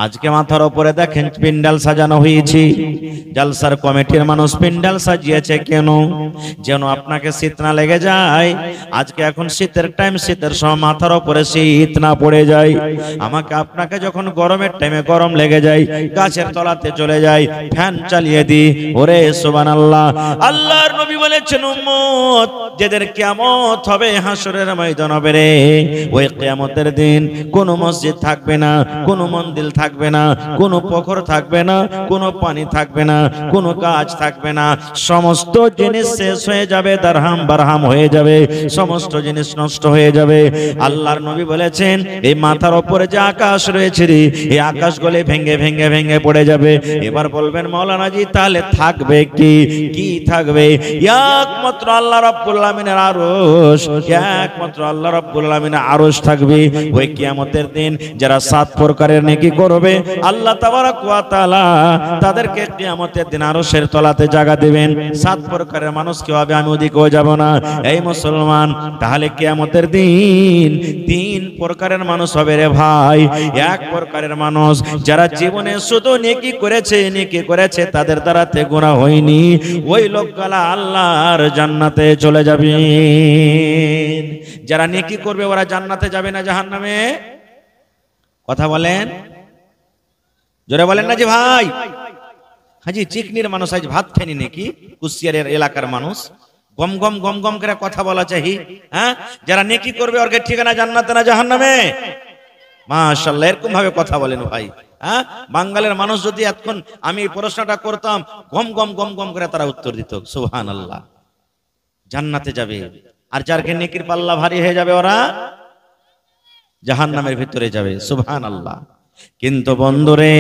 আজকে মাথার উপরে দেখেন প্যান্ডেল সাজানো হয়েছে, জালসার কমিটির মানুষ প্যান্ডেল সাজিয়েছে কেন? যেন আপনাকে শীত না লেগে যায়। আজকে এখন শীতের টাইম, শীতের সময় মাথার উপরে শীত না পড়ে যায়। আমাকে আপনাকে যখন গরমের টাইমে গরম লেগে যায়, গাছের তলাতে চলে যায়, ফ্যান চালিয়ে দিই। ওরে সুবহানাল্লাহ, আল্লাহর নবী বলেছেন উম্মত যেদের কিয়ামত হবে, হাসরের ময়দান হবে রে, ওই কিয়ামতের দিন কোনো মসজিদ থাকবে না, কোনো মন্দির থাকবে না, কোনো পুকুর থাকবে না, কোনো পানি থাকবে না, কোনো গাছ থাকবে না। সমস্ত জিনিস শেষ হয়ে যাবে, দারহাম বারহাম হয়ে যাবে, সমস্ত জিনিস নষ্ট হয়ে যাবে। আল্লাহর নবী বলেছেন এই মাথার উপরে যে আকাশ রয়েছে রে, এই আকাশ গলে ভেঙে ভেঙে ভেঙে পড়ে যাবে। এবার বলবেন মাওলানা জি তাহলে থাকবে কি? কি থাকবে? একমাত্র আল্লাহ রাব্বুল আলামিনের আরশ, একমাত্র আল্লাহ রাব্বুল আলামিনের আরশ থাকবে। ওই কিয়ামতের দিন যারা 7 প্রকারের নেকি করবে, আল্লাহ তাবারক ওয়া তাআলা তাদেরকে কিয়ামতের দিন আরশের তলাতে জায়গা দিবেন। 7 প্রকারের মানুষ কি হবে? আমি ওদিকেও যাব না। এই মুসলমান, তাহলে কিয়ামতের দিন 3 প্রকারের মানুষ হবে রে ভাই। এক প্রকারের মানুষ যারা জীবনে শুধু নেকি করেছে, নেকি করেছে, তাদের দ্বারাতে গুনাহ হয়নি, ওই লোকগুলা আল্লাহর জান্নাতে চলে যাবে। যারা নেকি করবে ওরা জান্নাতে যাবে না জাহান্নামে? কথা বলেন, জোরে বলেন না জি ভাই। হাজি চিকনির মানুষ আজ ভাত খায়নি নাকি? কুশিয়ারের এলাকার মানুষ গম গম গম গম করে কথা বলা চাই। হ্যাঁ, যারা নেকি করবে ওর ঠিকানা জান্নাতে না জাহান্নামে? মাশাআল্লাহ, এরকম ভাবে কথা বলেন ভাই। হ্যাঁ, বাঙালির মানুষ যদি এতক্ষণ আমি এই প্রশ্নটা করতাম, গম গম গম গম করে তারা উত্তর দিত সুবহানাল্লাহ, জান্নাতে যাবে। আর যারকে নেকির পাল্লা ভারী হয়ে যাবে ওরা জাহান্নামের ভিতরে যাবে সুবহানাল্লাহ। কিন্তু বন্ধুরে,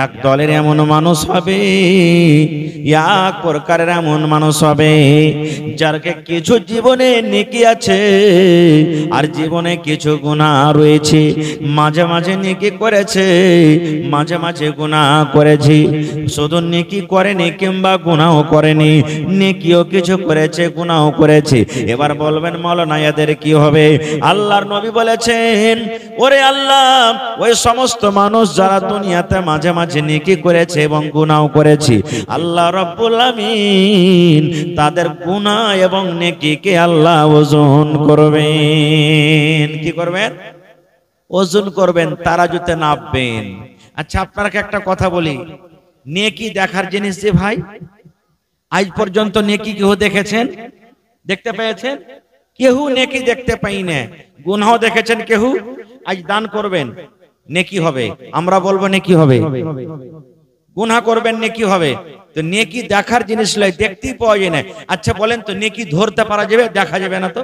এক দলের এমন মানুষ হবে, এক প্রকারের এমন মানুষ হবে যারকে কিছু জীবনে নেকি আছে আর জীবনে কিছু গুনাহ রয়েছে। মাঝে মাঝে নেকি করেছে, মাঝে মাঝে গুনাহ করেছে। শুধু নেকি করেনি কিংবা গুনাহ করেনি, নেকিও কিছু করেছে, গুনাহ করেছে। এবার বলবেন মাওলানা এদের কি হবে? আল্লাহর নবী বলেছেন ওরে আল্লাহ, ওই সমস্ত মানুষ যারা দুনিয়াতে মাঝে মাঝে নেকি করেছে এবং গুনাহ করেছে, আল্লাহ রাব্বুল আমিন তাদের গুনাহ এবং নেকিকে আল্লাহ ওজন করবেন। কি করবেন? ওজন করবেন, তারাজুতে নাপবেন। আচ্ছা আপনাকে একটা কথা বলি, নেকি দেখার জিনিস যে ভাই, আজ পর্যন্ত নেকি কেউ দেখেছেন? দেখতে পেয়েছেন? কেউ নেকি দেখতে পাই না। গুনাহ দেখেছেন কেউ? আজ দান করবেন, নেকি হবে, আমরা বলবো নেকি হবে। গুনাহ করবেন, নেকি হবে। তো নেকি দেখার জিনিস নয়, দেখতেই পাওয়া যায় না। আচ্ছা বলেন তো, নেকি ধরতে পারা যাবে? দেখা যাবে না তো?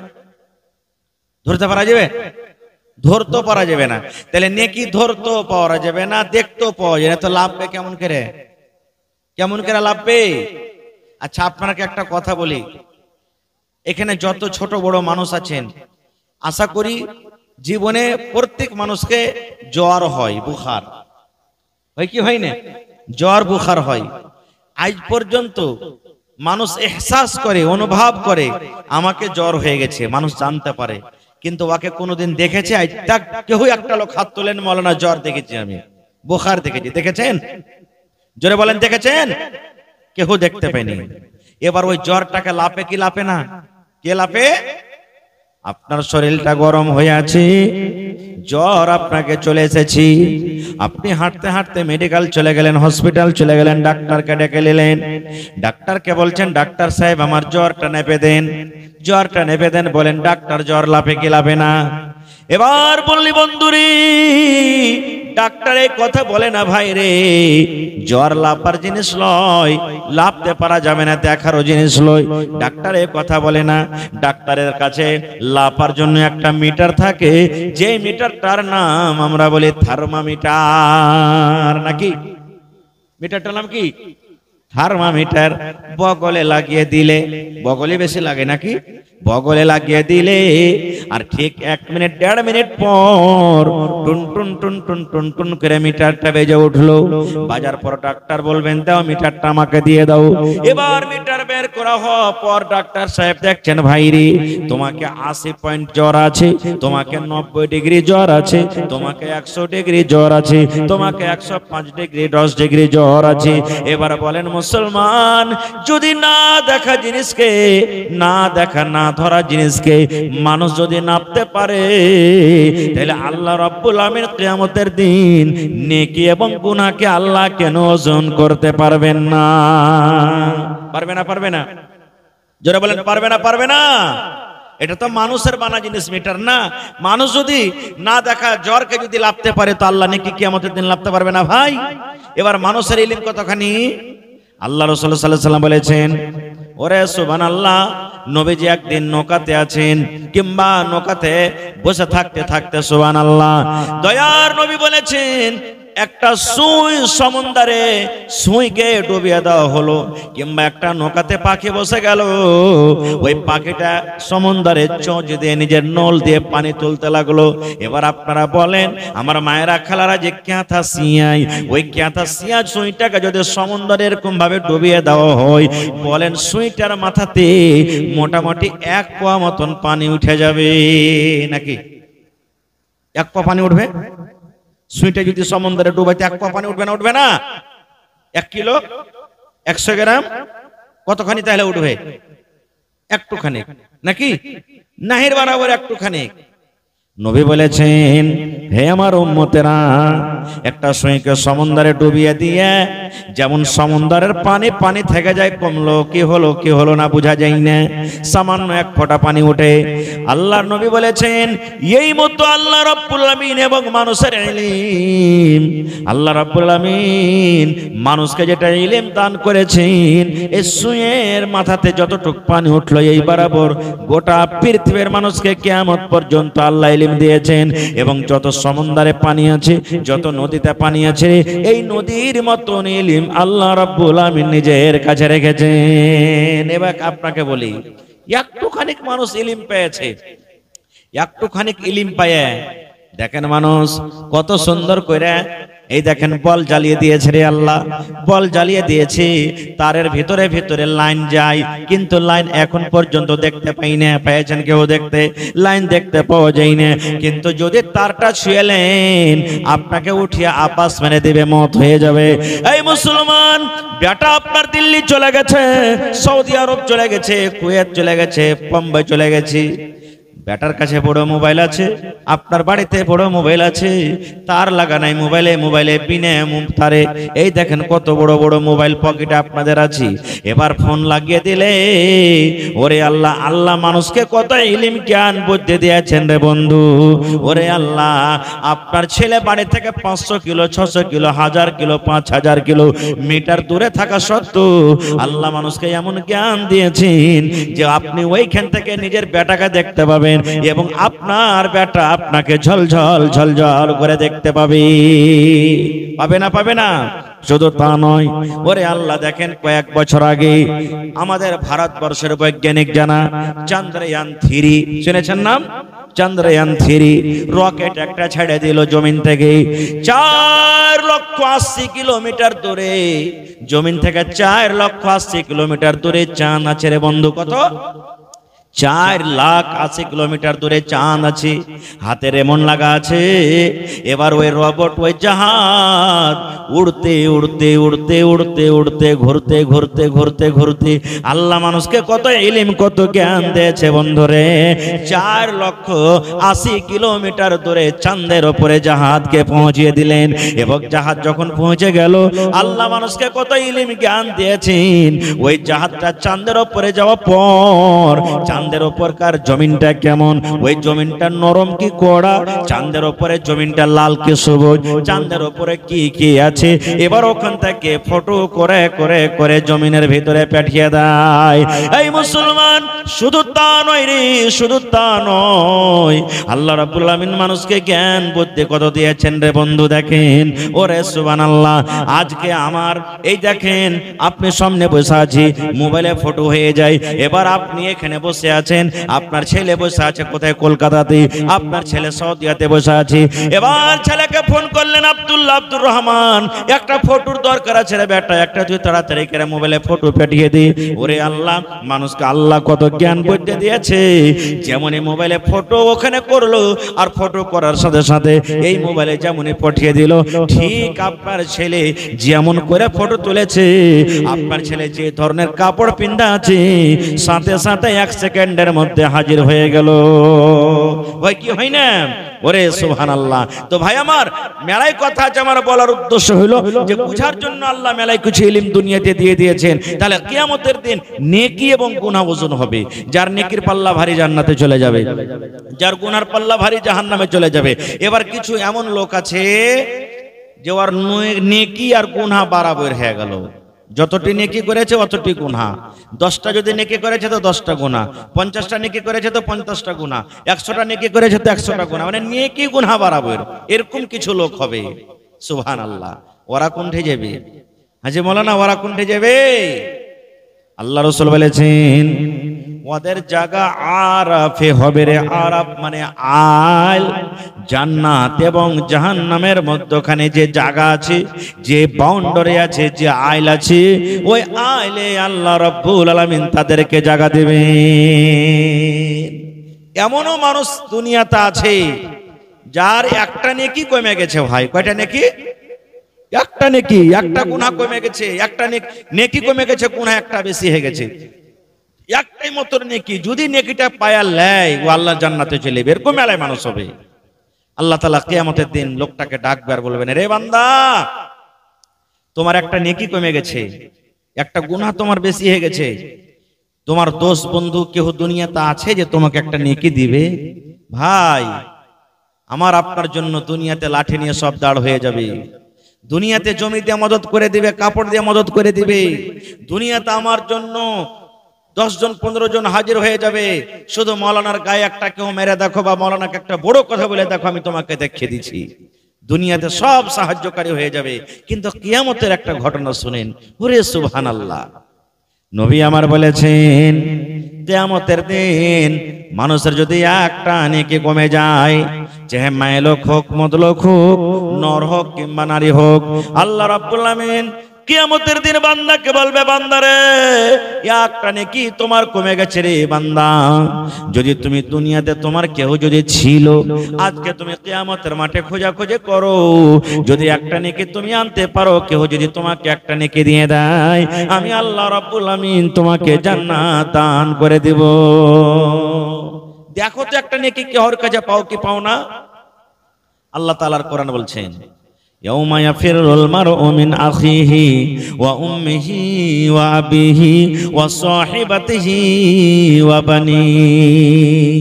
ধরতে পারা যাবে? ধরতে পারা যাবে না। তাহলে নেকি ধরতেও পাওয়া যাবে না, দেখতেও পাওয়া যায় না, তো লাভবে কেমন করে? কেমন করে লাভবে? আচ্ছা আপনাকে একটা কথা বলি, এখানে যত ছোট বড় মানুষ আছেন, আশা করি জীবনে প্রত্যেক মানুষকে জ্বর হয়, বুখার হয় কি হয় না? জ্বর বুখার হয়। আজ পর্যন্ত মানুষ এহসাস করে, অনুভব করে আমাকে জ্বর হয়ে গেছে, মানুষ জানতে পারে, কিন্তু ওকে কোনোদিন দেখেছে আজ তাক কেউ একটা লোক হাত তোলেন মাওলানা জ্বর দেখেছি আমি, বুখার দেখেছি? দেখেছেন? জোরে বলেন দেখেছেন? কেউ দেখতে পায়নি। এবার ওই জ্বরটাকে লাপে কি লাপে না? কে লাপে? আপনার শরীরটা গরম হয়ে আছে, জ্বর আপনাকে চলে এসেছি, আপনি হাঁটতে হাঁটতে মেডিকেল চলে গেলেন, হসপিটাল চলে গেলেন, ডাক্তারকে ডেকে নিলেন। ডাক্তারকে বলছেন ডাক্তার সাহেব আমার জ্বরটা নেপে দেন, জ্বরটা নেপে দেন। বলেন ডাক্তার জ্বর লাপে কি লাপে না? এবার বললি বন্ধুরি, ডাক্তার এই কথা বলে না ভাই রে, জ্বর লাপার জিনিস লয়, লাপতে পারা যাবে না, দেখারও জিনিস লয়। ডাক্তার এই কথা বলে না। ডাক্তারের কাছে লাপার জন্য একটা মিটার থাকে, যে মিটারটার নাম আমরা বলি থার্মোমিটার। নাকি মিটারটার নাম কি? থার্মোমিটার বগলে লাগিয়ে দিলে, বগলে বেশি লাগে নাকি, বগলে লাগিয়ে দিলে আর ঠিক 1 মিনিট 1.5 মিনিট পর টুন টুন টুন টুন টুন টুন করে মিটারটা বেজে উঠলো। বাজার পর ডাক্তার বলবেন দাও মিটারটা আমাকে দিয়ে দাও। এবার মিটার বের করা হওয়ার পর ডাক্তার সাহেব দেখছেন ভাইরে তোমাকে 80 পয়েন্ট জ্বর আছে, তোমাকে 90 ডিগ্রি জ্বর আছে, তোমাকে 100 ডিগ্রি জ্বর আছে, তোমাকে 105 ডিগ্রি 10 ডিগ্রি জ্বর আছে। এবার বলেন মুসলমান, যদি না দেখা জিনিসকে, না দেখা না ধরা জিনিসকে মানুষ যদি নাপতে পারে, তাহলে আল্লাহ রাব্বুল আমিন কিয়ামতের দিন নেকি এবং গুনাহকে আল্লাহ কেন ওজন করতে পারবেন না? পারবে না? পারবে না? জোরে বলেন পারবে না? পারবে না? এটা তো মানুষের বানা জিনিস মিটার না। মানুষ যদি না দেখা জ্বরকে যদি লাপতে পারে, তো আল্লাহ নেকি কিয়ামতের দিন লাপতে পারবে না ভাই? এবার মানুষের ইলম কতখানি? আল্লাহ রাসূল সাল্লাল্লাহু আলাইহি ওয়াসাল্লাম বলেছেন, ওরে সুবহানাল্লাহ, নবীজি একদিন নৌকাতে আছেন কিংবা নৌকাতে বসে থাকতে থাকতে সুবহানাল্লাহ দয়ার নবী বলেছেন একটা সুই সমুদ্রে সুইকে ডুবিয়ে দেওয়া হলো, কিংবা একটা নৌকাতে পাখি বসে গেল, ওই পাখিটা সমুদ্রে চোঁচ দিয়ে নিজের নল দিয়ে পানি তুলতে লাগলো। এবার আপনারা বলেন আমার মায়েরা খালারা, যে ক্যাথা সিয়াই, ওই ক্যাথা সিয়া সুইটাকে যদি সমুদ্রে এরকম ভাবে ডুবিয়ে দেওয়া হয়, বলেন সুইটার মাথাতে মোটামুটি 1 পোয়া মতন পানি উঠে যাবে নাকি? 1 পোয়া পানি উঠবে? সুইটা যদি সমুদ্রে ডুবাইতে 1 পোয়া পানি উঠবে না? উঠবে না? 1 কিলো 100 গ্রাম কতখানি তাহলে উঠবে? একটুখানি নাকি? নাহির বরাবর একটুখানি। নবী বলেছেন, হে আমার উম্মতেরা, একটা সুইকে সমুদ্রে ডুবিয়ে দিয়ে যেমন সমুদ্রের পানি পানি থেকে যায়, কমলো কি হলো কি হলো না বোঝা যায় না, সামান্য 1 ফোঁটা পানি ওঠে। আল্লাহর নবী বলেছেন, এই মতো আল্লাহ রাব্বুল আমিন এবং মানুষের ইলম, আল্লাহ রাব্বুল আমিন মানুষকে যেটা ইলম দান করেছেন, এই সুইয়ের মাথাতে যতটুক পানি উঠলো এই বরাবর গোটা পৃথিবীর মানুষকে কিয়ামত পর্যন্ত আল্লাহ ইলম দিয়েছেন। এবং যত সমুদ্রে পানি আছে, যত নদীতে পানি আছে, এই নদীর মতন ইলম আল্লাহ রাব্বুল আমিন নিজের কাছে রেখেছেন। এবার আপনাকে বলি, একটুখানি মানুষ ইলম পেয়েছে, একটুখানি ইলম পায়, দেখেন মানুষ কত সুন্দর করে এই দেখেন বল জ্বালিয়ে দিয়েছে রে আল্লাহ, বল জ্বালিয়ে দিয়েছে, তারের ভিতরে ভিতরে লাইন যায়, কিন্তু লাইন এখন পর্যন্ত দেখতে পাই না। পেয়েছেন কেউ দেখতে? লাইন দেখতে পাওয়া যায় না, কিন্তু যদি তারটা ছুঁয়েলেন আপনাকে উঠিয়ে আপাস মেরে দিবে, মত হয়ে যাবে। এই মুসলমান বেটা আপনার দিল্লি চলে গেছে, সৌদি আরব চলে গেছে, কুয়েত চলে গেছে, বোম্বে চলে গেছে, বেটার কাছে বড় মোবাইল আছে, আপনার বাড়িতে বড় মোবাইল আছে, তার লাগা নাই মোবাইলে, মোবাইলে বিনা তারে এই দেখেন কত বড় বড় মোবাইল পকেটে আপনাদের আছে। এবার ফোন লাগিয়ে দিলে, ওরে আল্লাহ, আল্লাহ মানুষকে কত ইলম জ্ঞান বুদ্ধি দিয়েছেন রে বন্ধু। ওরে আল্লাহ, আপনার ছেলে বাড়ি থেকে 500 kilo 600 kilo 1000 kilo 5000 kilometre দূরে থাকা সত্ত্বেও আল্লাহ মানুষকে এমন জ্ঞান দিয়েছেন যে আপনি ওইখান থেকে নিজের বেটাকে দেখতে পাবেন এবং আপনার বেটা আপনাকে ঝলঝল ঝলঝল করে দেখতে পাবে। পাবে না? পাবে না? শুধু তা নয়, ওরে আল্লাহ দেখেন কয়েক বছর আগে আমাদের ভারতবর্ষের বৈজ্ঞানিক জানা চন্দ্রয়ান 3, শুনেছেন নাম? চন্দ্রয়ান 3 রকেট একটা ছেড়ে দিল জমিন থেকে 4,80,000 কিলোমিটার দূরে, জমিন থেকে 4,80,000 কিলোমিটার দূরে চাঁদ আছে রে বন্ধু। কত? 4,80,000 কিলোমিটার দূরে চাঁদ আছে, হাতের এমন লাগা আছে। এবার ওই রোবট, ওই জাহাজ উড়তে উড়তে উড়তে উড়তে উড়তে ঘুরতে ঘুরতে ঘুরতে ঘুরতে আল্লাহ মানুষকে কত ইলম কত জ্ঞান দিয়েছে বন্ধুরে। 4,80,000 কিলোমিটার দূরে চাঁদের ওপরে জাহাজকে পৌঁছিয়ে দিলেন, এবং জাহাজ যখন পৌঁছে গেল আল্লাহ মানুষকে কত ইলম জ্ঞান দিয়েছেন। ওই জাহাজটা চাঁদের ওপরে যাওয়ার পর চাঁদ চাঁদের উপরকার জমিনটা কেমন, ওই জমিনটা নরম কি কড়া, চাঁদের উপরে জমিনটা লাল কি সবুজ, চাঁদের উপরে কি কি আছে। এবার ওখান থেকে ফটো করে করে করে জমিনের ভিতরে পাঠিয়ে দেয়। এই মুসলমান, শুধু তা নয় রে, শুধু তা নয়, আল্লাহ রাব্বুল আলামিন মানুষকে জ্ঞান বুদ্ধি কত দিয়েছেন রে বন্ধু। দেখেন ওরে সুবহানাল্লাহ, আজকে আমার এই দেখেন আপনি সামনে বসে আছি, মোবাইলে ফটো হয়ে যায়। এবার আপনি এখানে বসে আছেন, আপনার ছেলে বসে আছে কোথায়, কলকাতাতে, আপনার ছেলে সৌদিয়াতে বসে আছে। এবার ছেলেকে ফোন করলেন, আব্দুল্লাহ, আব্দুর রহমান, একটা ফটোর দরকার আছে রে বেটা, একটা তুই তাড়াতাড়ি করে মোবাইলে ফটো পাঠিয়ে দে। ওরে আল্লাহ, মানুষকে আল্লাহ কত জ্ঞান বুদ্ধি দিয়েছে। যেমন এই মোবাইলে ফটো ওখানে করলো, আর ফটো করার সাথে সাথে এই মোবাইলে যেমনই পাঠিয়ে দিল, ঠিক আপনার ছেলে যেমন করে ফটো তুলেছে, আপনার ছেলে যে ধরনের কাপড় পিন্ধা আছে, সাথে সাথে 1 সেকেন্ডের মধ্যে হাজির হয়ে গেল। ভাই কি হয় না? ওরে সুবহানাল্লাহ। তো ভাই আমার, মেলায় কথা আছে, আমার বলার উদ্দেশ্য হলো যে বুঝার জন্য আল্লাহ মেলায় কিছু ইলম দুনিয়াতে দিয়ে দিয়েছেন। তাহলে কিয়ামতের দিন নেকি এবং গুনাহ ওজন হবে। যার নেকির পাল্লা ভারী জান্নাতে চলে যাবে, যার গুনার পাল্লা ভারী জাহান্নামে চলে যাবে। এবার কিছু এমন লোক আছে যে ওর নেকি আর গুনাহ বরাবর হয়ে গেল। যতটি নেকি করেছে অতটি গুনাহ। 10টা যদি নেকি করেছে তো 10টা গুনাহ, 50টা নেকি করেছে তো 50টা গুনাহ, 100টা নেকি করেছে তো 100টা গুনাহ, মানে নেকি গুনাহ বরাবর। এরকম কিছু লোক হবে, সুবহানাল্লাহ। ওরা কোনঠে যাবে? হাজী মাওলানা, ওরা কোনঠে যাবে? আল্লাহ রাসূল বলেছেন ওদের জায়গা আরাফে হবে রে। আরাফ মানে আইল। জান্নাত এবং জাহান্নামের মধ্যখানে যে জায়গা আছে, যে বাউন্ডারি আছে, যে আইল আছে, ওই আইলে আল্লাহ রাব্বুল আলামিন তাদেরকে জায়গা দেবেন। এমনও মানুষ দুনিয়াতে আছে যার একটা নেকি কমে গেছে। ভাই কয়টা নেকি? একটা নেকি, একটা গুনাহ কমে গেছে, একটা নেকি কমে গেছে, গুনাহ একটা বেশি হয়ে গেছে। একটাই মাত্র নেকি, যদি নেকিটা পায়া লেয়, ও আল্লাহ জান্নাতে চলে যাবে। এরকম মেলায় মানুষ হবে। আল্লাহ তাআলা কিয়ামতের দিন লোকটাকে ডাকবে আর বলবেন, রে বান্দা, তোমার একটা নেকি কমে গেছে, একটা গুনাহ তোমার বেশি হয়ে গেছে। তোমার দোস্ত বন্ধু কেউ দুনিয়াতে আছে যে তোমাকে একটা নেকি দিবে? ভাই আমার, আপনার জন্য দুনিয়াতে লাঠি নিয়ে সব দাঁড় হয়ে যাবে। দুনিয়াতে জমি দিয়ে মদত করে দিবে, কাপড় দিয়ে মদত করে দিবে। দুনিয়াতে আমার জন্য 10 জন 15 জন হাজির হয়ে যাবে। শুধু মাওলানার গায়ে একটা কেউ মেরে দেখো, বা মাওলানাকে একটা বড় কথা বলে দেখো, আমি তোমাকে দেখিয়ে দিচ্ছি। দুনিয়াতে সব সাহায্যকারী হয়ে যাবে। কিন্তু কিয়ামতের একটা ঘটনা শুনেন, ওরে সুবহানাল্লাহ। নবী আমার বলেছেন কিয়ামতের দিন মানুষের যদি একটা নেকি কমে যায়, চাহে মায়ের লোক হোক, মদলোক হোক, নর হোক কিংবা নারী হোক, আল্লাহ রাব্বুল আমিন কিয়ামতের দিন বান্দাকে বলবে, বান্দারে, একটা নেকি তোমার কমে গেছে রে বান্দা। যদি তুমি দুনিয়াতে তোমার কেউ যদি ছিল, আজকে তুমি কিয়ামতের মাঠে খোঁজাখুঁজি করো, যদি একটা নেকি তুমি আনতে পারো, কেউ যদি তোমাকে একটা নেকি দিয়ে দেয়, আমি আল্লাহ রাব্বুল আমিন তোমাকে জান্নাত দান করে দেব। দেখো তো একটা নেকি কেউর কাছে পাও কি পাও না? আল্লাহ তাআলার কোরআন বলছেন, ইয়াউমা ইয়াফিরুল মারউ মিন আখিহি ওয়া উম্মিহি ওয়া আবিহি ওয়া সাহিবাতিহি ওয়া বানিহি।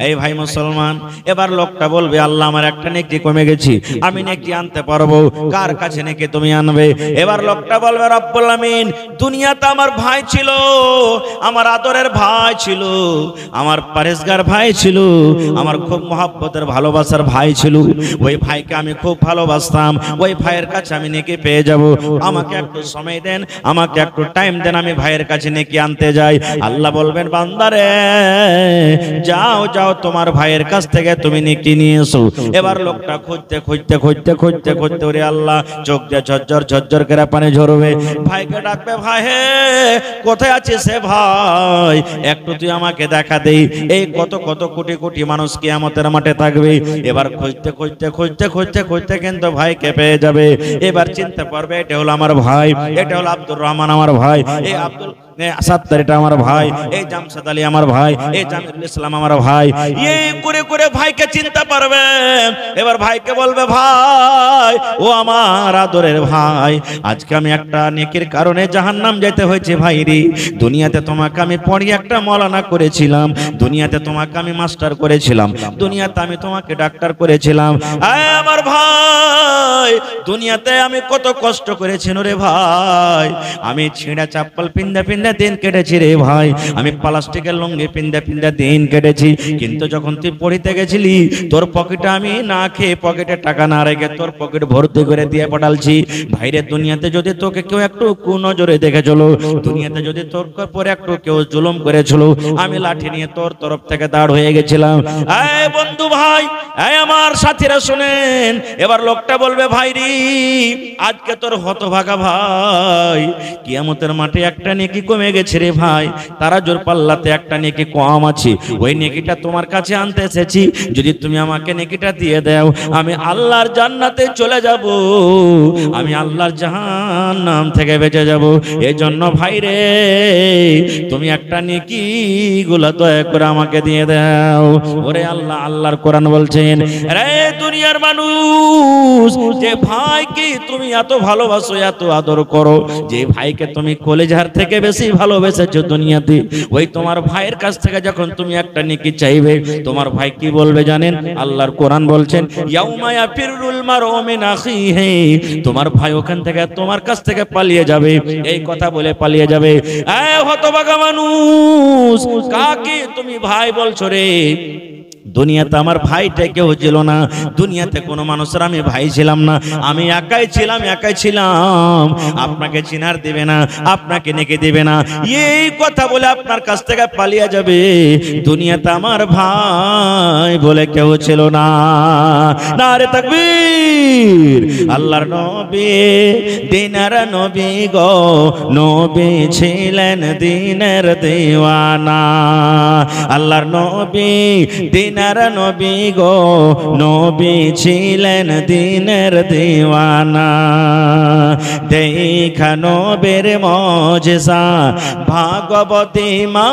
এই ভাই মুসলমান, এবার লোকটা বলবে, আল্লাহ আমার একটা নেকি কমে গেছে, আমি নেকি আনতে পারবো, কার কাছে নেকি তুমি আনবে? এবার লোকটা বলবে, রব্বুল আমিন, দুনিয়াতে আমার ভাই ছিল, আমার আদরের ভাই ছিল, আমার পরেশগার ভাই ছিল, আমার খুব মহব্বতের ভালোবাসার ভাই ছিল, ওই ভাইকে আমি খুব ভালোবাসতাম, ওই ভাইয়ের কাছে আমি নেকি পেয়ে যাব। আমাকে একটু সময় দেন, আমাকে একটু টাইম দেন, আমি ভাইয়ের কাছে নেকি আনতে যাই। আল্লাহ বলবেন, বান্দারে, যাও যাও, তোমার ভাইয়ের কাছ থেকে তুমি নেকি নিয়ে এসো। এবার লোকটা খুঁজতে খুঁজতে খুঁজতে খুঁজতে খুঁজতে, ওরে আল্লাহ, চোখ দিয়ে ঝরঝর ঝরঝর করে পানি ঝরবে। ভাইকে ডাকবে, ভাই হে, কোথায় আছিস সে ভাই, একটু তুই আমাকে দেখা দেই। এই কত কত কোটি কোটি মানুষ কিয়ামতের মাঠে থাকবে। এবার খুঁজতে খুঁজতে খুঁজতে খুঁজতে খুঁজতে কিন্তু ভাইকে পেয়ে যাবে। এবার চিনতে পারবে, এটা হলো আমার ভাই, এটা হলো আব্দুর রহমান আমার ভাই। এই সাত্তারিটা আমার ভাই, এই জামশেদ আলী আমার ভাই, এই জামিরুল ইসলাম আমার ভাই, এই করে করে ভাইকে চিনতে পারবে। এবার ভাইকে বলবে ভাই ও আমার আদরের ভাই, আজকে আমি একটা নেকির কারণে জাহান্নাম যেতে হয়েছে ভাই রে। দুনিয়াতে তোমাকে আমি পড়িয়ে একটা মৌলানা করেছিলাম, দুনিয়াতে তোমাকে আমি মাস্টার করেছিলাম, দুনিয়াতে আমি তোমাকে ডাক্তার করেছিলাম। আমার ভাই দুনিয়াতে আমি কত কষ্ট করেছি রে ভাই, আমি ছিঁড়া চাপ্পল পিন্দা পিন্দা দিন কেটেছি রে ভাই, আমি প্লাস্টিকের লুঙ্গি পিন্দা পিন্দা দিন কেটেছি। কিন্তু যখন তুই পড়িতে গেছিলি তোর পকেটে আমি না খেয়ে পকেটে টাকা না রেখে তোর পকেট ভর্তি করে দিয়ে পাঠালছি। ভাইরে দুনিয়াতে যদি তোকে কেউ একটু কুনজরে দেখে চলো, দুনিয়াতে যদি তোর পরে একটু কেউ জুলুম করেছিল, আমি লাঠি নিয়ে তোর তরফ থেকে দাঁড় হয়ে গেছিলাম। এই বন্ধু ভাই, এই আমার সাথীরা শুনেন, এবার লোকটা বলবে ভাই রে আজকে তোর হতভাগা ভাই কিয়ামতের মাঠে একটা নেকি কমে গেছে রে ভাই, তারা জোর পাল্লাতে একটা নেকি কম আছে, ওই নেকিটা তোমার কাছে আনতে এসেছি, যদি তুমি আমাকে নেকিটা দিয়ে দাও আমি আল্লাহর জান্নাতে চলে যাব, আমি আল্লাহর জাহান্নাম থেকে বেঁচে যাব। এজন্য ভাই রে তুমি একটা নেকি গুলা দয়া করে আমাকে দিয়ে দাও। ওরে আল্লাহ, আল্লাহর কোরআন বলছেন রে দুনিয়ার মানুষ, যে ভাইকে তুমি এত ভালোবাসো এত আদর করো, যে ভাইকে তুমি কলেজার থেকে বেশি ভালোবেসেছো দুনিয়াতে, ওই তোমার ভাইয়ের কাছ থেকে যখন তুমি একটা নেকি চাইবে তোমার ভাই কি বলবে জানেন? আল্লাহর কোরআন বলছেন ইয়াউমা ইয়াফিরুল মারউ মিন আখিহি, তোমার ভাই ওখান থেকে তোমার কাছ থেকে পালিয়ে যাবে, এই কথা বলে পালিয়ে যাবে। এ হতভাগা মানুষ, কাকে তুমি ভাই বলছো রে? দুনিয়াতে আমার ভাইটা কেউ ছিল না, দুনিয়াতে কোনো মানুষের আমি ভাই ছিলাম না, আমি একাই ছিলাম। আপনাকে চিনার দেবে না, আপনাকে নেকে দেবে না, এই কথা বলে আপনার কাছ থেকে পালিয়ে যাবে। দুনিয়াতে আমার ভাই বলে কেউ ছিল না। নারে তাকবীর! আল্লাহর নবী দিনের নবী গো, নবী ছিলেন দিনের দেওয়ানা। আল্লাহর নবী দিনের নবী গো, নবী ছিলেন দিনের দেওয়ানা। দেখা নবীর মুজিজা ভাগবতী মা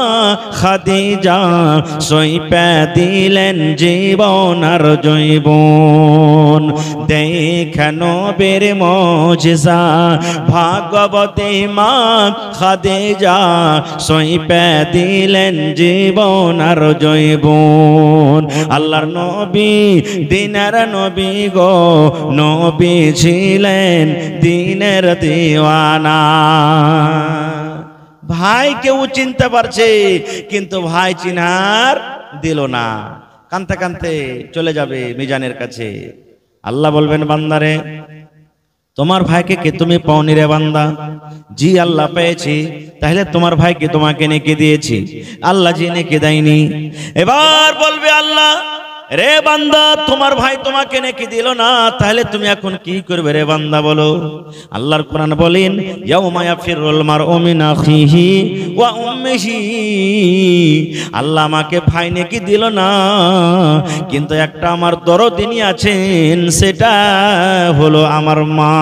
খাদিজা, সইপে দিলেন জীবন আর জৈবন। দেখা নবীর মুজিজা ভাগবতী মা খাদিজা, সইপে দিলেন জীবন আর জৈবন। আল্লাহর নবী দিনের নবী গো, নবী ছিলেন দিনের দিওয়ানা। ভাই কেউ চিনতে পারছে কিন্তু ভাই চিনার দিল না, কানতে কানতে চলে যাবে মিজানের কাছে। আল্লাহ বলবেন বান্দারে তোমার ভাইকে কে তুমি পাওনি রে বান্দা? জি আল্লাহ পেয়েছি। তাহলে তোমার ভাইকে তোমাকে নেকি দিয়েছি, আল্লাহ জি নেকি দেয়নি। এবার বলবে আল্লাহ রে বান্দা তোমার ভাই তোমাকে নেকি দিল না, তাহলে তুমি এখন কি করবে রে বান্দা বলো? আল্লাহর কোরআন বলেন ইয়াউমা ইয়াফিরুল মারউ মিন আখিহি ওয়া উম্মিহি। আল্লাহ আমাকে ভাই নেকি দিল না, কিন্তু একটা আমার দরদিনী আছেন, সেটা হলো আমার মা।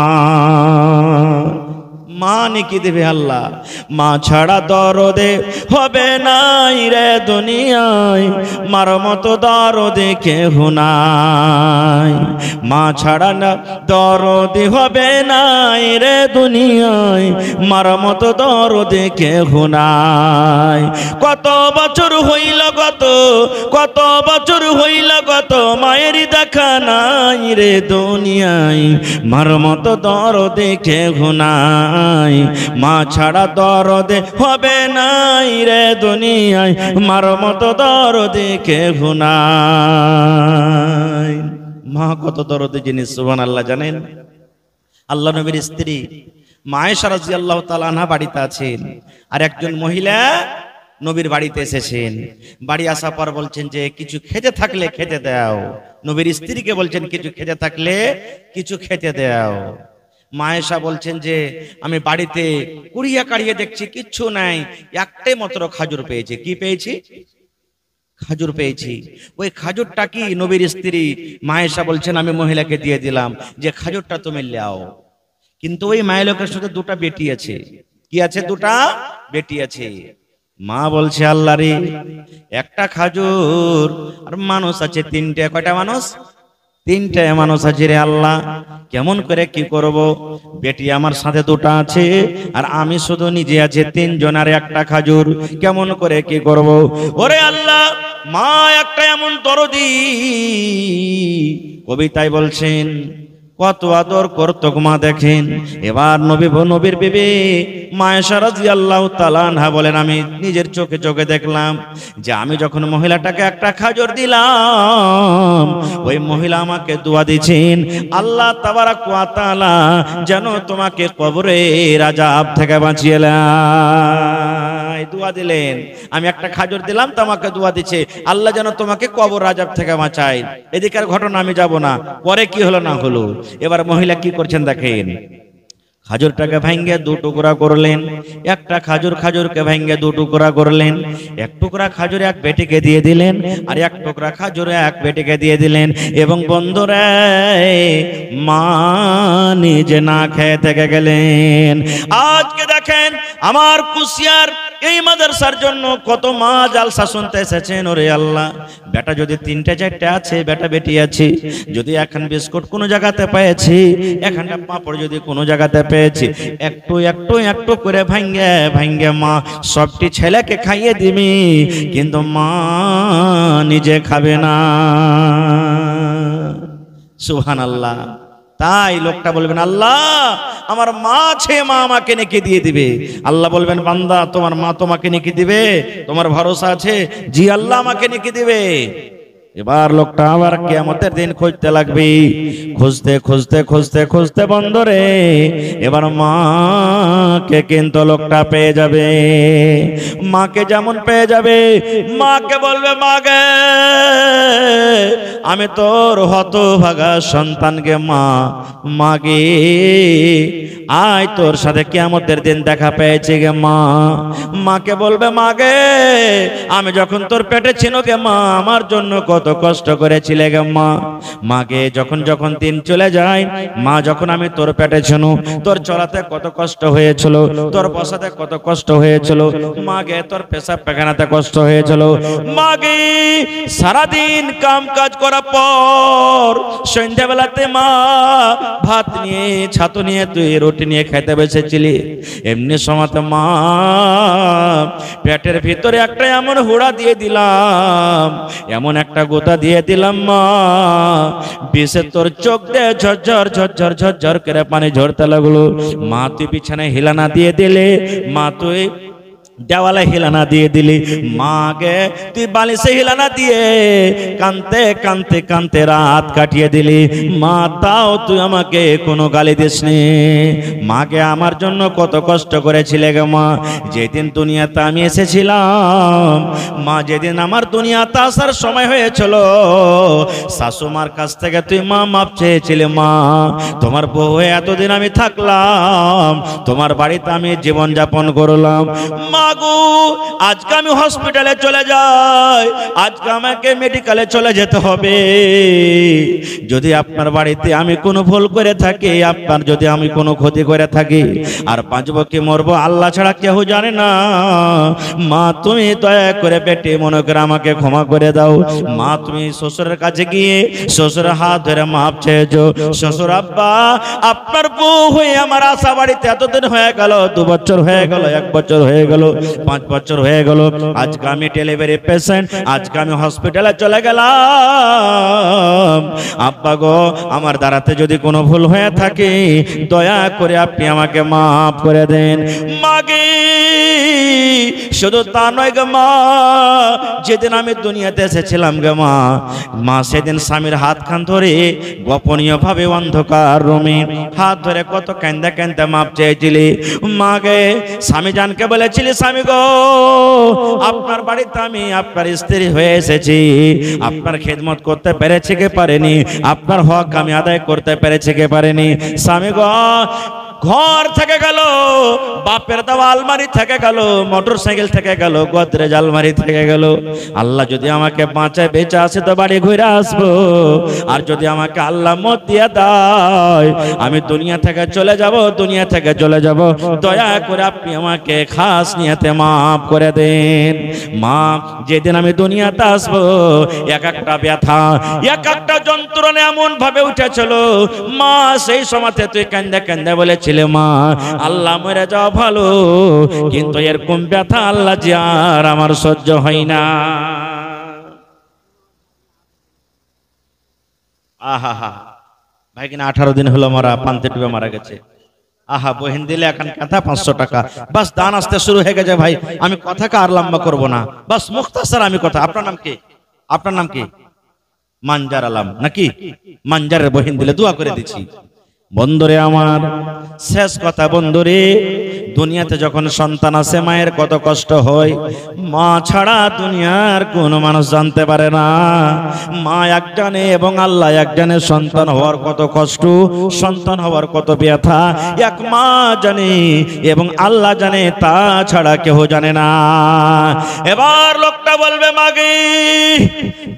মা নেকি দেবে আল্লাহ। মা ছাড়া দরদে হবে নাই রে দুনিয়ায়, মার মতো দরদে কেহ নাই। মা ছাড়া না দরদে হবে নাই রে দুনিয়ায়, মার মতো দরদে কেহ নাই। কত বছর হইল গত, কত বছর হইল গত, মায়ের দেখা নাই রে দুনিয়ায়, মার মতো দরদে কেহ নাই। মা ছাড়া দরদে হবে নাই রে দুনিয়ায়, মার মতো দরদে কেহ নাই। মা কত দরদে জিনিস সুবহানাল্লাহ জানেন? আল্লাহ নবীর স্ত্রী মা আয়েশা রাদিয়াল্লাহু তাআলা আনহা বাড়িতে আছেন, আর একজন মহিলা নবীর বাড়িতে এসেছেন। বাড়ি আসার পর বলছেন যে কিছু খেতে থাকলে খেতে দাও। নবীর স্ত্রীকে বলছেন কিছু খেতে থাকলে কিছু খেতে দাও। মা আয়েশা বলছেন যে আমি বাড়িতে কুড়িয়া কাড়িয়ে দেখছি কিচ্ছু নাই, একটাই মাত্র খাজুর পেয়েছি। কি পেয়েছি? খাজুর পেয়েছি। ওই খাজুরটা কি? নবীর স্ত্রী মা আয়েশা বলছেন আমি মহিলাকে দিয়ে দিলাম যে খাজুরটা তুমি লাও। কিন্তু ওই মায়ের লোকের সাথে দুটা বেটি আছে। কি আছে? দুটা বেটি আছে। মা বলছে আল্লাহ রে, একটা খাজুর আর মানুষ আছে তিনটে। কয়টা মানুষ? তিনটে মানুষ আছে রে আল্লাহ, কেমন করে কি করব? বেটি আমার সাথে দুটা আছে আর আমি শুধু নিজে আছে তিনজন, আর একটা খাজুর, কেমন করে কি করব? ওরে আল্লাহ, মা একটা এমন দরদি, কবিতায় বলছেন কত আদর করতো মা। দেখেন এবার নবীর বিবি মা আয়েশা রাদিয়াল্লাহু তাআলা আনহা বলেন, আমি নিজের চোখে দেখলাম যে আমি যখন মহিলাটাকে একটা খাজর দিলাম, ওই মহিলা আমাকে দোয়া দিয়েছেন, আল্লাহ তাবারাক ওয়া তাআলা যেন তোমাকে কবরের আযাব থেকে বাঁচিয়ে নেয়। দোয়া দিলেন, আমি একটা খাজর দিলাম তো আমাকে দোয়া দিচ্ছে, আল্লাহ যেন তোমাকে কবর আযাব থেকে বাঁচায়। এদিকের ঘটনা আমি যাব না, পরে কি হলো না হলো। এবার মহিলা কি করছেন দেখেন, খাজুরটাকে ভাঙ্গে দু টুকরা করলেন। একটা খাজুরকে ভাঙ্গে দু টুকরা করলেন। এক টুকরা খাজুর এক বেটিকে দিয়ে দিলেন, আর এক টুকরা খাজুর এক বেটিকে দিয়ে দিলেন। এবং বন্ধুরা, মা নিজে না খেয়ে থেকে গেলেন। আজকে দেখেন আমার কুশিয়ার এই মাদ্রাসার জন্য কত মা জালসা শুনতে এসেছেন। ওরে আল্লাহ, বেটা যদি তিনটে চারটে আছে, বেটা বেটি আছে, যদি এখন বিস্কুট কোনো জায়গাতে পেয়েছি, এখানটা পাঁপড় যদি কোনো জায়গাতে পেয়েছি, একটু করে ভাঙ্গে মা সবটি ছেলেকে খাইয়ে দিবি, কিন্তু মা নিজে খাবে না। সুবহানাল্লাহ। তাই লোকটা বলবেন, আল্লাহ আমার মা আছে, মা আমাকে নেকি দিয়ে দিবে। আল্লাহ বলবেন, বান্দা তোমার মা তোমাকে নেকি দিবে? তোমার ভরসা আছে? জি আল্লাহ আমাকে নেকি দিবে। এবার লোকটা আবার কিয়ামতের দিন খুঁজতে লাগবে। খুঁজতে বন্ধরে এবার মাকে কিন্তু লোকটা পেয়ে যাবে। মাকে যেমন পেয়ে যাবে, মাকে বলবে, মাগে আমি তোর হতভাগা সন্তানকে মাগে আয় তোর সাথে কিয়ামতের দিন দেখা পেয়েছি গে মা। মাকে বলবে, মাগে আমি যখন তোর পেটে ছিল গে মা, আমার জন্য কত কষ্ট করেছিলে গে মা। মাকে যখন দিন চলে যায়, মা যখন আমি তোর পেটে ছিল, তোর চলাতে কত কষ্ট হয়েছিল, তোর বসাতে কত কষ্ট হয়েছিল, মাকে তোর পেশাব পায়খানাতে কষ্ট হয়েছিল। মাগে সারাদিন কাম কাজ করার পর সন্ধ্যাবেলাতে মা ভাত নিয়ে ছাতু নিয়ে তুই রুটি নিয়ে খেতে বসেছিলি, এমনি সময়তে মা পেটের ভিতরে একটা এমন হুড়া দিয়ে দিলাম, এমন একটা গোতা দিয়ে দিলাম মা, বিষে তোর চোখ দিয়ে ঝরঝর করে পানি ঝরতে লাগলো। মা তুই বিছানায় হিলানা দিয়ে দিলে, মা তুই দেওয়ালে হিলানা দিয়ে দিলি, মাকে তুই বালিশে হিলানা দিয়ে কানতে রাত কাটিয়ে দিলি। মা তাও তুই আমাকে কোনো গালি দিসনি। মাকে আমার জন্য কত কষ্ট করেছিলে গে মা। যেদিন দুনিয়াতে আমি এসেছিলাম মা, যেদিন আমার দুনিয়াতে আসার সময় হয়েছিল, শাশুমার কাছ থেকে তুই মা মাপ চেয়েছিলে। মা তোমার বউ হয়ে এতদিন আমি থাকলাম, তোমার বাড়িতে আমি জীবন যাপন করলাম। মাগো আজকে আমি হসপিটালে চলে যাই, আজকে আমাকে মেডিকেলে চলে যেতে হবে। যদি আপনার বাড়িতে আমি কোনো ভুল করে থাকি, আপনার যদি আমি কোনো ক্ষতি করে থাকি, আর বাঁচবো কি মরবো আল্লাহ ছাড়া কেউ জানে না। মা তুমি দয়া করে বেটি মনে করে আমাকে ক্ষমা করে দাও। মা তুমি শ্বশুরের কাছে গিয়ে শ্বশুরের হাত ধরে মাপ চেয়েছো। শ্বশুর আব্বা আপনার বউ হয়ে আমার আশা বাড়িতে এতদিন হয়ে গেল, 2 বছর হয়ে গেল, 1 বছর হয়ে গেল, 5 বছর হয়ে গেল, আজকে আমি ডেলিভারি পেশেন্ট, আজকে আমি হসপিটালে চলে গেলাম। আব্বা গো আমার দ্বারাতে যদি কোনো ভুল হয়ে থাকে, দয়া করে আপনি আমাকে মাফ করে দেন। মাগে শুধু তা নয় গে মা, যেদিন আমি দুনিয়াতে এসেছিলাম গে মা সেদিন স্বামীর হাত খান ধরে গোপনীয় ভাবে অন্ধকার রুমে হাত ধরে কত কান্দা মাপ চেয়েছিলি। মাগে স্বামী জানকে বলেছিলি, স্বামী গো আপনার বাড়িতে আমি আপনার স্ত্রী হয়ে এসেছি, আপনার খেদমত করতে পেরেছি কে পারেনি, আপনার হক আমি আদায় করতে পেরেছি কে পারেনি। স্বামী গো ঘর থেকে গেল, বাপের দেওয়া আলমারি থেকে গেল, মোটর সাইকেল থেকে গেল, গোদরেজ আলমারি থেকে গেল। আল্লাহ যদি আমাকে বাঁচায় বেঁচে আসে তো বাড়ি ঘুরে আসবো, আর যদি আমাকে আল্লাহ মত দিয়ে দেয় আমি দুনিয়া থেকে চলে যাব, দুনিয়া থেকে চলে যাব। দয়া করে আপনি আমাকে খাস নিয়তে মাফ করে দেন। মা, যেদিন আমি দুনিয়াতে আসবো এক একটা ব্যথা, এক একটা যন্ত্রণা এমন ভাবে উঠেছিল মা, সেই সময়তে তুই কান্দে কান্দে বলেছিলে মা আল্লাহ মরে যাওয়া ভালো, কিন্তু এরকম ব্যথা আল্লাহ যে আর আমার সহ্য হয় না। আহা হা, ভাই কিনা 18 দিন হলো মারা, পান্তে ডুবে মারা গেছে। আহা, বহিন দিলে এখন কথা 500 টাকা, বাস দান আসতে শুরু হয়ে গেছে। ভাই আমি কথাকে আর লম্বা করবো না, বাস মুখতাসার আমি কথা। আপনার নাম কি? আপনার নাম কি? মানজার আলম নাকি? মানজারের বহিন দিলে দোয়া করে দিচ্ছি। বন্ধুরে আমার, শেষ কথা বন্ধুরে, দুনিয়াতে যখন সন্তান আসে মায়ের কত কষ্ট হয়, মা ছাড়া দুনিয়ার কোন মানুষ জানতে পারে না। মা একজনে এবং আল্লাহ একজনের, সন্তান হওয়ার কত কষ্ট, সন্তান হওয়ার কত ব্যথা এক মা জানে এবং আল্লাহ জানে, তা ছাড়া কেউ জানে না। এবার লোকটা বলবে মাগি,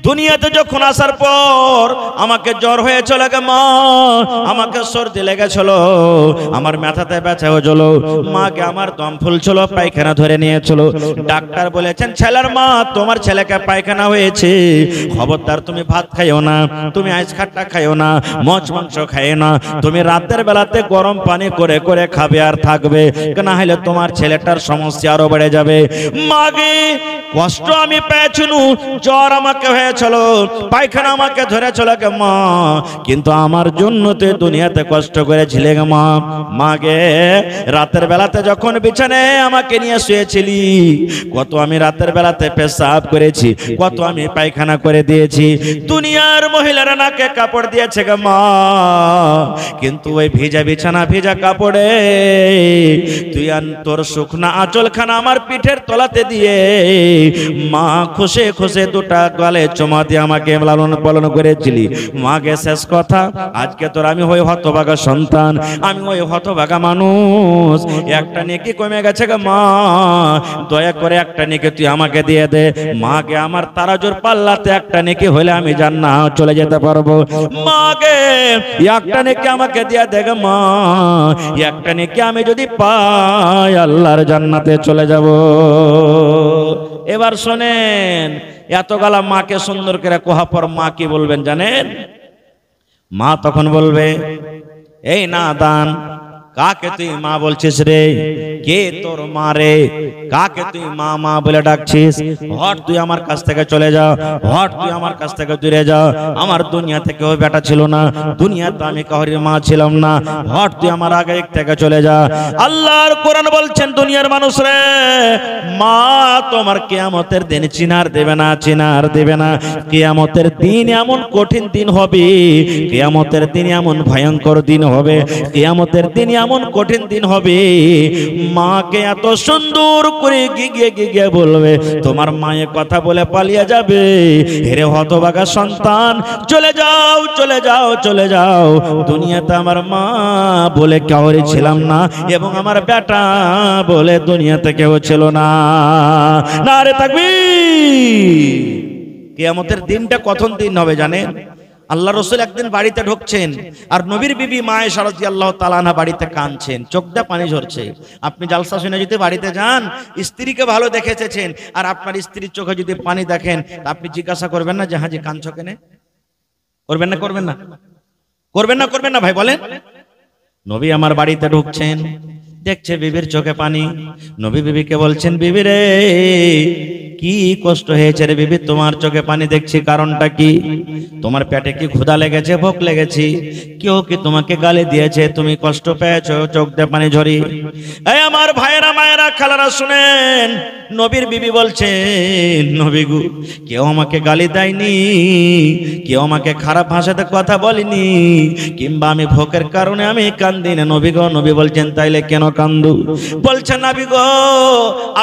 দুনিয়াতে যখন আসার পর আমাকে জ্বর হয়েছিল গে মা, আমাকে সর্দি লেগেছিল, আমার মাথাতে ব্যথা হয়েছিল, মাকে আমার দম ফুলছিল, পায়খানা ধরে নিয়েছিল। ডাক্তার বলেছেন ছেলের মা তোমার ছেলেকে পায়খানা হয়েছে, খবরদার তুমি ভাত খাইও না, তুমি আইস খাট্টা খাইও না, মাছ মাংস খাইও না, তুমি রাতের বেলাতে গরম পানি করে করে খাবে আর থাকবে, না হলে তোমার ছেলেটার সমস্যা আরো বেড়ে যাবে। মাগে কষ্ট আমি পেয়েছিনু, জ্বর আমাকে হয়েছিল, পায়খানা আমাকে ধরেছিল গে মা, কিন্তু আমার জন্য তুই দুনিয়াতে কষ্ট করেছিলে গে মা। মাগে রাতের বেলাতে যখন বিছানায় আমাকে নিয়ে শুয়েছিলি, কত আমি রাতের বেলাতে পেশাব করেছি, কত আমি পায়খানা করে দিয়েছি, দুনিয়ার মহিলারা নাকে কাপড় দিয়েছে গে মা, কিন্তু ওই ভিজা বিছানা ভিজা কাপড়ে তুই আর তোর শুকনা আঁচলখানা আমার পিঠের তলাতে দিয়ে মা খুশে খুশে দুটা গালে চুমা দিয়ে আমাকে লালন পালন করেছিলি। মাকে শেষ কথা, আজকে তোর আমি ওই হতভাগা সন্তান, আমি ওই হতভাগা মানুষ, একটা নেকি কমে গেছে গে মা, দয়া করে একটা নেকি তুই আমাকে দিয়ে দে। মাকে আমার তারাজুর পাল্লাতে একটা নেকি হলে আমি জান্নাত চলে যেতে পারবো। মাকে একটা নেকি আমাকে দিয়ে দে গে মা, একটা নেকি আমি যদি পাই আল্লাহর জান্নাতে চলে যাব। এবার শোনেন, এত গালা মাকে সুন্দর করে কোহা পর মা কি বলবেন জানেন? মা তখন বলবে, এই না দান, কাকে তুই মা বলছিস রে? কে তোর মা রে? কাকে তুই মা মা বলে ডাকছিস? হট তুই আমার কাছ থেকে চলে যা, হট তুই আমার কাছ থেকে দূরে যা, আমার দুনিয়াতে কেউ বেটা ছিল না, দুনিয়াতে আমি কাউরির মা ছিলাম না, হট তুই আমার আগে থেকে চলে যা। আল্লাহর কোরআন বলছেন দুনিয়ার মানুষ রে, মা তোমার কিয়ামতের দিন চিনার দেবে না, চিনার দেবে না। কিয়ামতের দিন এমন কঠিন দিন হবে, কিয়ামতের দিন এমন ভয়ঙ্কর দিন হবে, কিয়ামতের দিন এমন কঠিন দিন হবে, মাকে এত সুন্দর করে গিয়ে গিয়ে বলবে, তোমার মায়ের কথা বলে পালিয়ে যাবে, হেরে হতভাগা সন্তান চলে যাও, চলে যাও, চলে যাও, দুনিয়াতে আমার মা বলে কাউরি ছিলাম না এবং আমার বেটা বলে দুনিয়াতে কেউ ছিল না। নারে তাকবীর। কিয়ামতের দিনটা কখন দিন হবে জানেন? আল্লাহ রসুল একদিন বাড়িতে ঢুকছেন আর নবীর বিবি মা আয়েশা রাদিয়াল্লাহু তাআলা আনহা বাড়িতে কাঁদছেন, চোখ দিয়ে পানি ঝরছে। আপনি জালসা শুনে যদি বাড়িতে যান, স্ত্রীকে ভালো দেখেছেন আর আপনার স্ত্রীর চোখে যদি পানি দেখেন, আপনি জিজ্ঞাসা করবেন না যে হাজি কাঁদছো কেন? করবেন না? করবেন না? করবেন না? করবেন না ভাই বলেন? নবী আমার বাড়িতে ঢুকছেন, দেখছে বিবির চোখে পানি, নবী বিবিকে বলছেন, বিবি রে কি কষ্ট হয়েছে রে বিবি, তোমার চোখে পানি দেখছি, কারণটা কি? তোমার পেটে কি ক্ষুধা লেগেছে, ভোক লেগেছে, কেউ কি তোমাকে গালি দিয়েছে, তুমি কষ্ট পেয়েছো, চোখ দিয়ে পানি ঝরি? এই আমার ভাইয়েরা মায়েরা খালারা শুনেন, নবীর বিবি বলছেন, নবী গো কেউ আমাকে গালি দেয়নি, কেউ আমাকে খারাপ ভাষাতে কথা বলেনি, কিংবা আমি ভোকের কারণে আমি কান্দি না। নবী গো, নবী বলছেন তাইলে কেন কান্দু? বলছেন নবী গো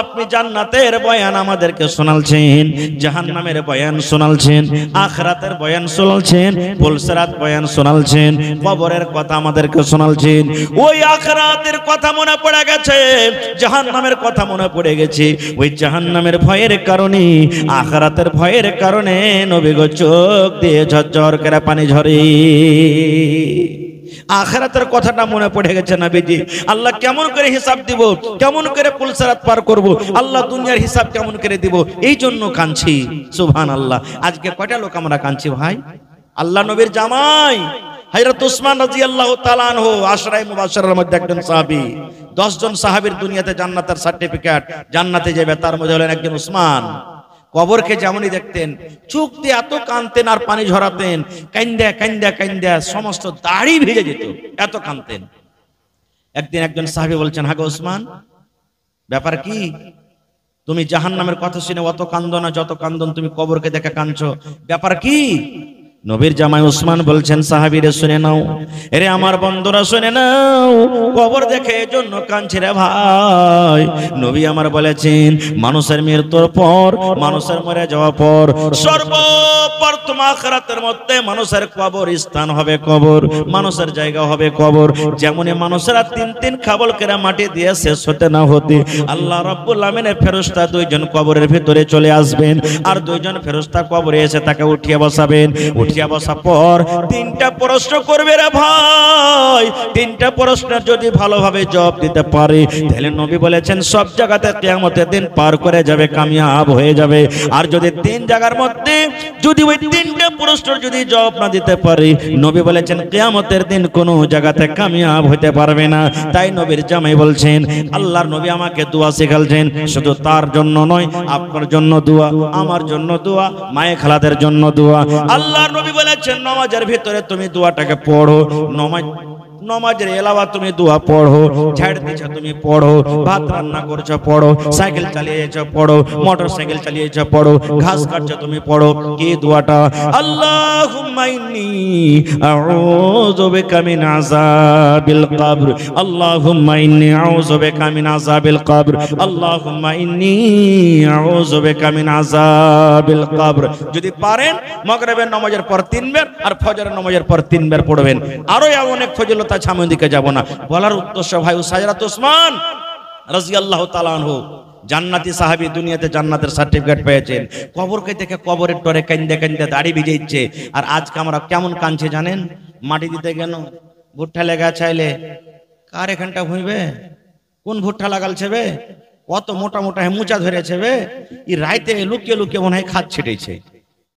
আপনি জান্নাতের বয়ান আমাদেরকে আমাদেরকে শোনালছেন, জাহান্নামের বয়ান শোনালছেন, আখিরাতের বয়ান শোনালছেন, পুলসিরাত বয়ান শোনালছেন, কবরের কথা আমাদেরকে শোনালছেন। ওই আখিরাতের কথা মনে পড়ে গেছে, জাহান্নামের কথা মনে পড়ে গেছে। ওই জাহান্নামের ভয়ের কারণে, আখিরাতের ভয়ের কারণে নবী গো চোখ দিয়ে ঝরঝর করে পানি ঝরে। আখিরাতের কথাটা মনে পড়ে গেছে নবীজি। আল্লাহ কেমন করে হিসাব দিব, কেমন করে পুলসিরাত পার করব, আল্লাহ দুনিয়ার হিসাব কেমন করে দিব, এই জন্য কাঁদছি। সুবহানাল্লাহ। আজকে কয়টা লোক আমরা কাঁদছি ভাই? আল্লাহ নবীর জামাই হযরত উসমান রাদিয়াল্লাহু তাআলা আনহু আশরায়ে মুবাশশারার মধ্যে একজন সাহাবী। 10 জন সাহাবীর দুনিয়াতে জান্নাতের সার্টিফিকেট, জান্নাতে যাবে, তার মধ্যে হলেন একজন উসমান। কবরকে যেমনই দেখতেন, চোখ দিয়ে এত কাঁদতেন আর পানি ঝরাতেন, কান্দা কান্দা কান্দা সমস্ত দাড়ি ভিজে যেত, এত কাঁদতেন। একদিন একজন সাহাবী বলছেন, হাগো উসমান, ব্যাপার কি? তুমি জাহান্নামের কথা শুনে অত কান্দো না যত কান্দন তুমি কবরকে দেখে কাঁদছো, ব্যাপার কি? নবীর জামাই উসমান বলছেন, সাহাবীরে শুনে নাও, এরে আমার বন্ধুরা শুনে নাও, কবর দেখে এজন্য কাঁদছি রে ভাই। নবী আমার বলেছেন, মানুষের মৃত্যুর পর, মানুষের মরে যাওয়ার পর সর্বপ্রথম আখিরাতের মধ্যে মানুষের কবর স্থান হবে, কবর মানুষের জায়গা হবে কবর। যেমনই মানুষেরা তিন খাবল করে মাটি দিয়ে শেষ হতে না হতে আল্লাহ রাব্বুল আমিনের ফেরেশতা 2 জন কবরের ভিতরে চলে আসবেন, আর 2 জন ফেরেশতা কবরে এসে তাকে উঠিয়ে বসাবেন। উঠিয়া বসার পর 3টা প্রশ্ন করবে রে ভাই। 3টা প্রশ্নের যদি ভালোভাবে জবাব দিতে পারে, তাহলে নবী বলেছেন সব জায়গাতে কিয়ামতের দিন পার করে যাবে, কামিয়াব হয়ে যাবে। আর যদি 3 জায়গার মধ্যে যদি ওই 3টা প্রশ্নের যদি জবাব না দিতে পারে, নবী বলেছেন কিয়ামতের দিন কোনো জায়গাতে কামিয়াব হতে পারবে না। তাই নবীর জামাই বলছেন, আল্লাহর নবী আমাকে দোয়া শিখালছেন, শুধু তার জন্য নয়, আপনার জন্য দোয়া, আমার জন্য দোয়া, মায়ে খালাদের জন্য দোয়া। আল্লাহর নবী বলেছেন, নামাজের ভিতরে তুমি দোয়াটাকে পড়ো, নমাজের এলাওয়া তুমি দোয়া পড়ো, ঝাড় দিছো তুমি পড়ো, ভাত রান্না করছো পড়ো, সাইকেল চালিয়েছো পড়ো, মোটরসাইকেল চালিয়েছো পড়ো, ঘাস কাটছো তুমি পড়ো। কি দোয়াটা? আল্লাহুম্মা ইন্নী আউযু বিকা মিন আযাবিল কবর, আল্লাহুম্মা ইন্নী আউযু বিকা মিন আযাবিল কবর, আল্লাহুম্মা ইন্নী আউযু বিকা মিন আযাবিল কবর। যদি পারেন মাগরিবের নামাজের পর 3 বার আর ফজরের নামাজের পর 3 বার পড়বেন। আরো অনেক ফজিলত আছে, আমি ওদিকে যাব না। বলার উদ্দেশ্য ভাই, হযরত উসমান রাদিয়াল্লাহু তাআলা আনহু জান্নাতি সাহাবী, দুনিয়াতে জান্নাতের সার্টিফিকেট পেয়েছেন। কবরকে দেখে কবরের ডরে কান্দে কান্দে দাড়ি ভিজে ইচ্ছে। আর আজকে আমরা কেমন কাঁদছি জানেন? মাটি দিতে গেল, ভুট্টা লেগা চাইলে কার এখানটা হইবে, কোন ভুট্টা লাগাল ছেবে, কত মোটা মোটা মুচা ধরেছে বে, এই রাইতে লুকিয়ে লুকিয়ে মনে হয় খাদ ছিটেছে।